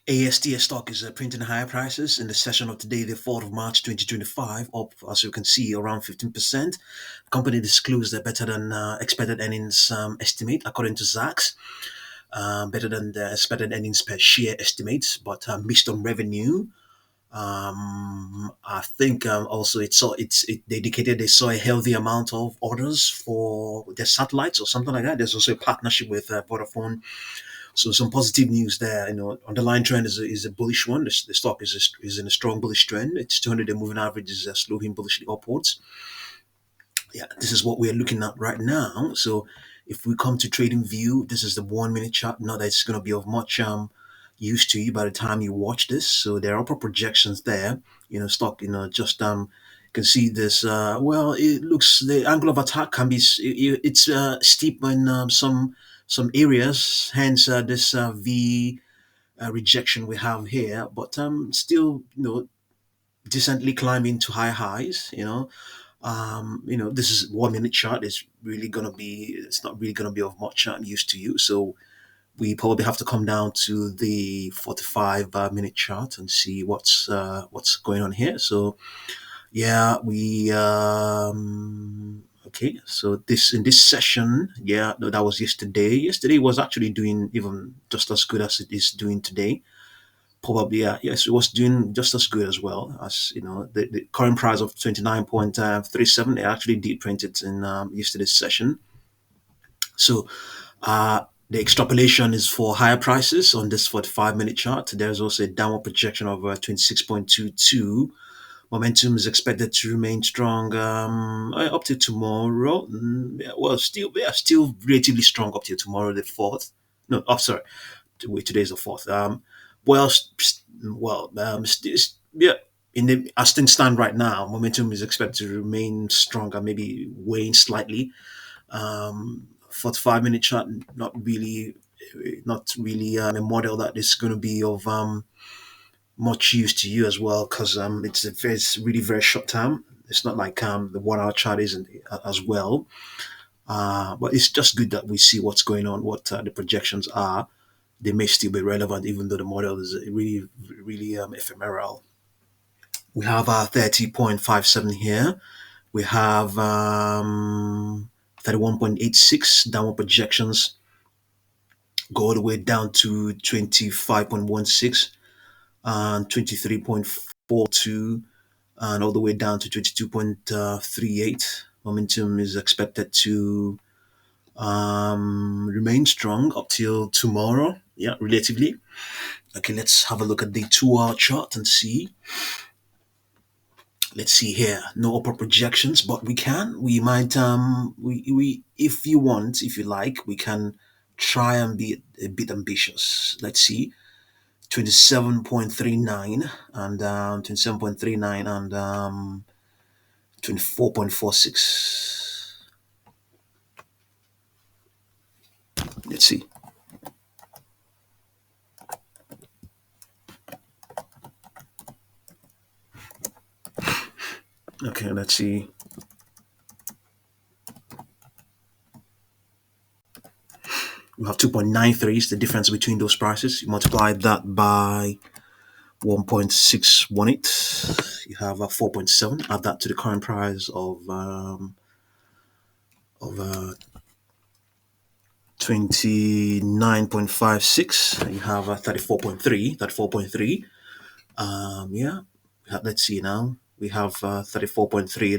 ASTS stock is printing higher prices in the session of today, the 4th of March 2025, up as you can see around 15%. The company disclosed a better than expected earnings estimate according to Zacks, better than the expected earnings per share estimates, but missed on revenue. I think also they indicated they saw a healthy amount of orders for their satellites or something like that. There's also a partnership with Vodafone, so some positive news there. Underlying trend is a bullish one. The stock is in a strong bullish trend. Its 200-day moving average is sloping bullishly upwards. Yeah, this is what we're looking at right now. So if we come to trading view, this is the 1 minute chart. Not that it's going to be of much use to you by the time you watch this. So there are upper projections there. Stock. Just you can see this. Well, it looks the angle of attack can be it's steep in some areas. Hence this V rejection we have here, but still decently climbing to high highs. This is 1 minute chart. It's not really gonna be of much use to you. So we probably have to come down to the 45 minute chart and see what's going on here. So yeah, we okay. So this in this session, yeah, no, that was yesterday. Yesterday was actually doing even just as good as it is doing today. Probably, yes, it was doing just as good as well as the current price of 29.37. It actually did print it in yesterday's session. So the extrapolation is for higher prices on this 45-minute chart. There's also a downward projection of 26.22. Momentum is expected to remain strong up to tomorrow. Yeah, well, still relatively strong up to tomorrow, the 4th. No, oh, sorry. Wait, today's the 4th. Well, yeah. In the as things stand right now, momentum is expected to remain stronger, maybe weighing slightly. 45-minute chart, not really a model that is going to be of much use to you as well, because it's really very short term. It's not like the 1 hour chart isn't as well. But it's just good that we see what's going on, what the projections are. They may still be relevant, even though the model is really, really ephemeral. We have our 30.57 here. We have 31.86 downward projections, go all the way down to 25.16 and 23.42, and all the way down to 22.38. Momentum is expected to remain strong up till tomorrow. Yeah, relatively. Okay, let's have a look at the 2 hour chart and see. Let's see here. No upper projections, but we might we if you want, if you like, we can try and be a bit ambitious. Let's see. 27.39 and 27.39 and 24.46. Let's see. Okay, let's see. We have 2.93 is the difference between those prices. You multiply that by 1.618. You have a 4.7. Add that to the current price of 29.56. You have a 34.3. 34.3. Yeah. Let's see now. We have 34.3.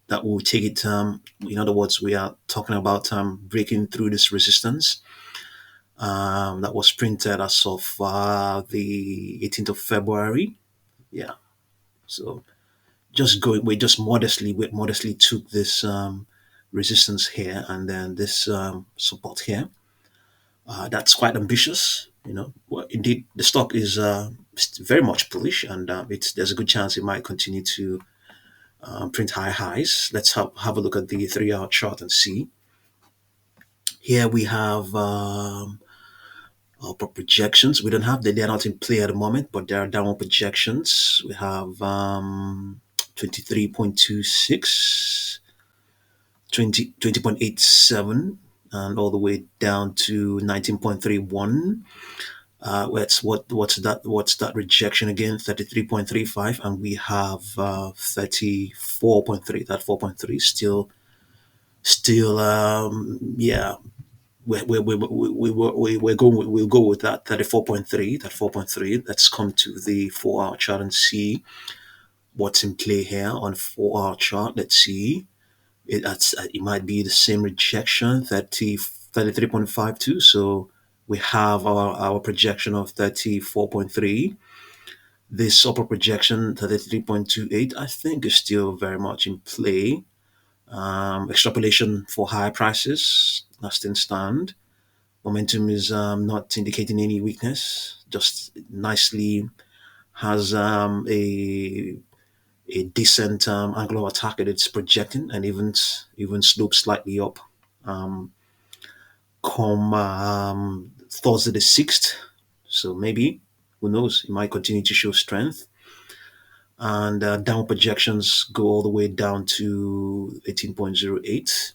That will take it. In other words, we are talking about breaking through this resistance. That was printed as of the 18th of February. Yeah. So we modestly took this resistance here and then this support here. That's quite ambitious. Well, indeed, the stock is very much bullish, and there's a good chance it might continue to print high highs. Let's have a look at the 3 hour chart and see. Here we have our projections. We don't have they're not in play at the moment, but there are downward projections. We have 23.26, 20.87, and all the way down to 19.31. what's that rejection again? 33.35, and we have 34.3. That 4.3 still yeah. We'll go with that 34.3. That 4.3. Let's come to the 4 hour chart and see what's in play here on 4 hour chart. Let's see. It might be the same rejection, 33.52. So we have our projection of 34.3. This upper projection, 33.28, I think is still very much in play. Extrapolation for higher prices, that still stand. Momentum is not indicating any weakness, just nicely has a decent angle of attack that it's projecting, and even slopes slightly up. Um, come Thursday the 6th, so maybe, who knows, it might continue to show strength. And down projections go all the way down to 18.08.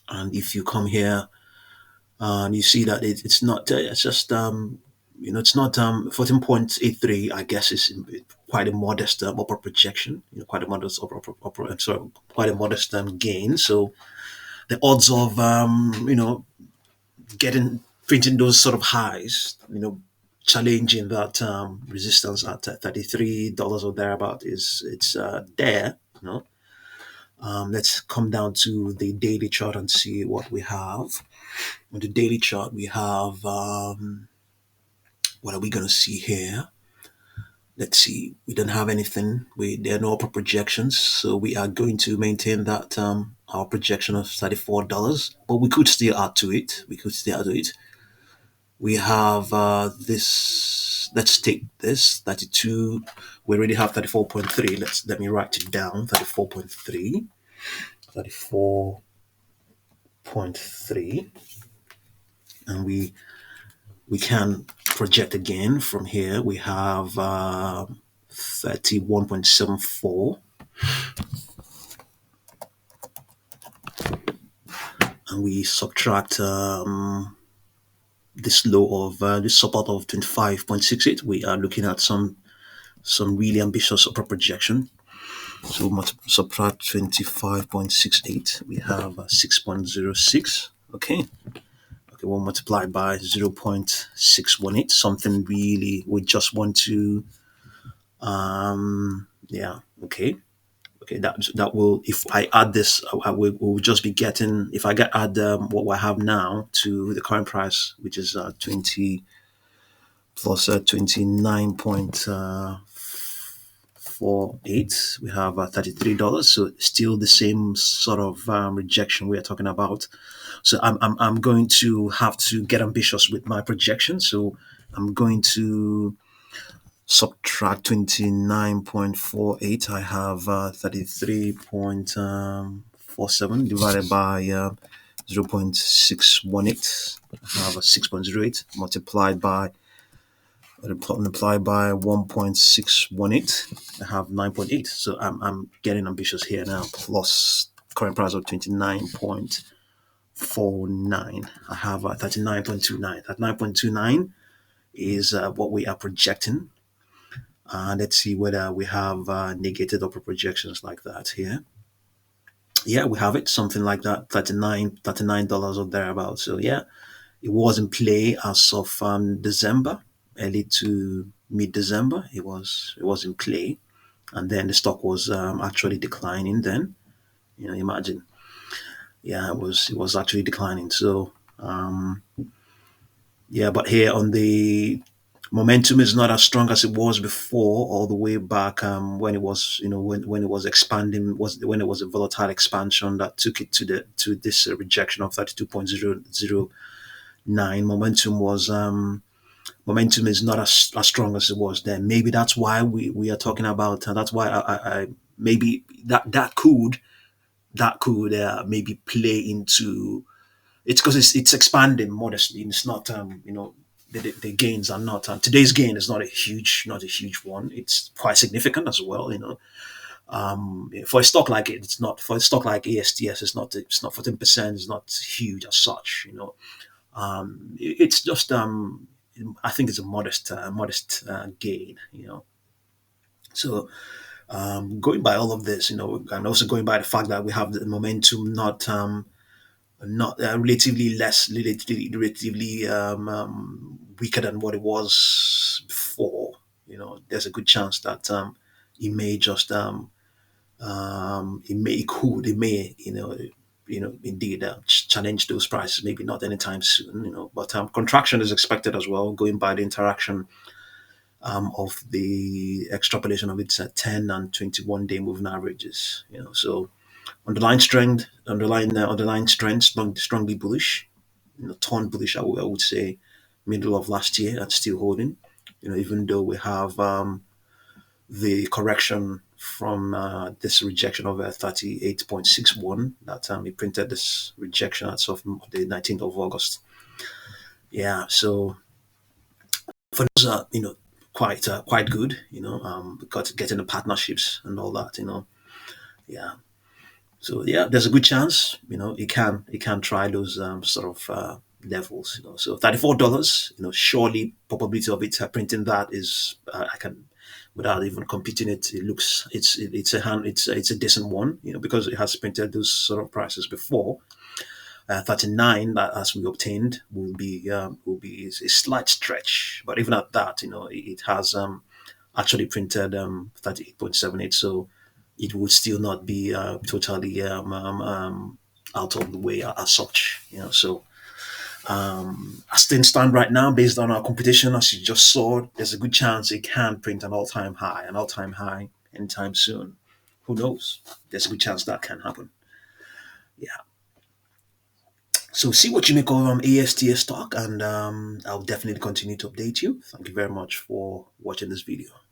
And if you come here and you see that it's not, it's just it's not 14.83. I guess is quite a modest upper projection. Quite a modest I'm sorry, quite a modest gain. So the odds of getting printing those sort of highs, challenging that resistance at $33 or thereabout, is it's there. Let's come down to the daily chart and see what we have. On the daily chart, we have what are we going to see here? Let's see. We don't have anything. There are no upper projections, so we are going to maintain that our projection of $34. But we could still add to it. We have this. Let's take this 32. We already have 34.3. Let me write it down. 34.3. 34.3, and we can project again from here. We have 31.74, and we subtract this low of this support of 25.68. We are looking at some really ambitious upper projection. So we subtract 25.68. We have 6.06. Okay, we'll multiply by 0.618. Something really we just want to yeah. Okay, that will, if I add this, I will just be getting, if I add what I have now to the current price, which is 20 plus 29.48, we have $33. So still the same sort of rejection we are talking about. So I'm going to have to get ambitious with my projection. So I'm going to subtract 29.48. I have 33.47 divided by 0.618. I have a 6.08 multiplied by 1.618. I have 9.8. So I'm getting ambitious here now. Plus current price of 29.49. I have 39.29. That 9.29 is what we are projecting. Let's see whether we have negated upper projections like that here. Yeah, we have it, something like that, $39 or thereabouts. So yeah, it was in play as of December, early to mid-December. It was in play, and then the stock was actually declining. Then, imagine, yeah, it was actually declining. So yeah, but here on the momentum is not as strong as it was before, all the way back when it was, when it was expanding, when it was a volatile expansion that took it to this rejection of 32.009. Momentum is not as strong as it was then. Maybe that's why we are talking about. That's why I maybe that could maybe play into. It's because it's expanding modestly. It's not the gains are not today's gain is not a huge one. It's quite significant as well. For a stock like it's not, for a stock like ASTS, it's not 14%. It's not huge as such. It's just I think it's a modest gain. So going by all of this, and also going by the fact that we have the momentum not relatively weaker than what it was before. There's a good chance that it may just it may indeed challenge those prices. Maybe not anytime soon, but contraction is expected as well. Going by the interaction of the extrapolation of its 10 and 21-day moving averages. So underlying strength, strongly bullish. Torn bullish. I would say middle of last year and still holding. Even though we have the correction from this rejection of 38.61 that he printed this rejection as of the 19th of August. Yeah, so for those quite good, because getting the partnerships and all that, yeah. So yeah, there's a good chance, it can try those sort of levels, So $34, surely probability of it printing that is I can without even competing it. It looks it's a decent one, because it has printed those sort of prices before. 39 that as we obtained will be a slight stretch, but even at that, it has actually printed 38.78, so it would still not be totally out of the way as such. So as things stand right now, based on our competition, as you just saw, there's a good chance it can print an all-time high anytime soon. Who knows? There's a good chance that can happen. Yeah. So see what you make of ASTS stock, and I'll definitely continue to update you. Thank you very much for watching this video.